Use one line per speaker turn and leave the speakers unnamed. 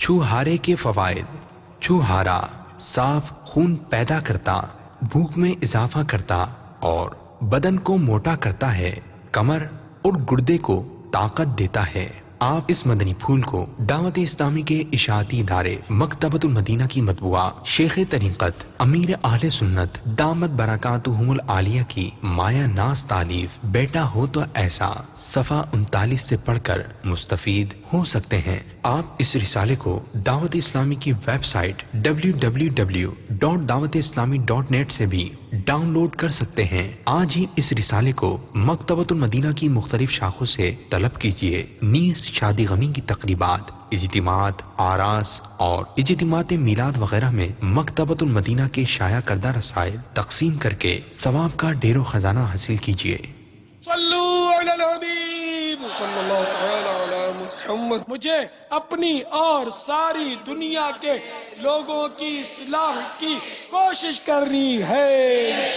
چھوہارے کے فوائد۔ چھوہارا صاف خون پیدا کرتا، بھوک میں اضافہ کرتا اور بدن کو موٹا کرتا ہے، کمر اور گردے کو طاقت دیتا ہے۔ آپ اس مدنی پھول کو دعوت اسلامی کے اشاعتی ادارے مکتبۃ المدینہ کی مطبوعہ شیخ طریقت امیر اہل سنت دامت برکاتہم العالیہ کی مایہ ناز تالیف بیٹا ہو تو ایسا صفحہ 39 سے پڑھ کر مستفید ہو سکتے ہیں۔ آپ اس رسالے کو دعوت اسلامی کی ویب سائٹ www.dawat-islami.net سے بھی ڈاؤن لوڈ کر سکتے ہیں۔ آج ہی اس رسالے کو مکتبۃ المدینہ کی مختلف شاخوں سے طلب کیجیے۔ نیز شادی غمی کی تقریبات، اجتماعات، آراس اور اجتماعات میلاد وغیرہ میں مکتبۃ المدینہ کے شائع کردہ رسائل تقسیم کر کے ثواب کا ڈھیر و خزانہ حاصل کیجیے۔
صلو علی الحبیب صلی اللہ تعالی علی محمد۔ مجھے اپنی اور ساری دنیا کے لوگوں کی اصلاح کی کوشش کرنی ہے۔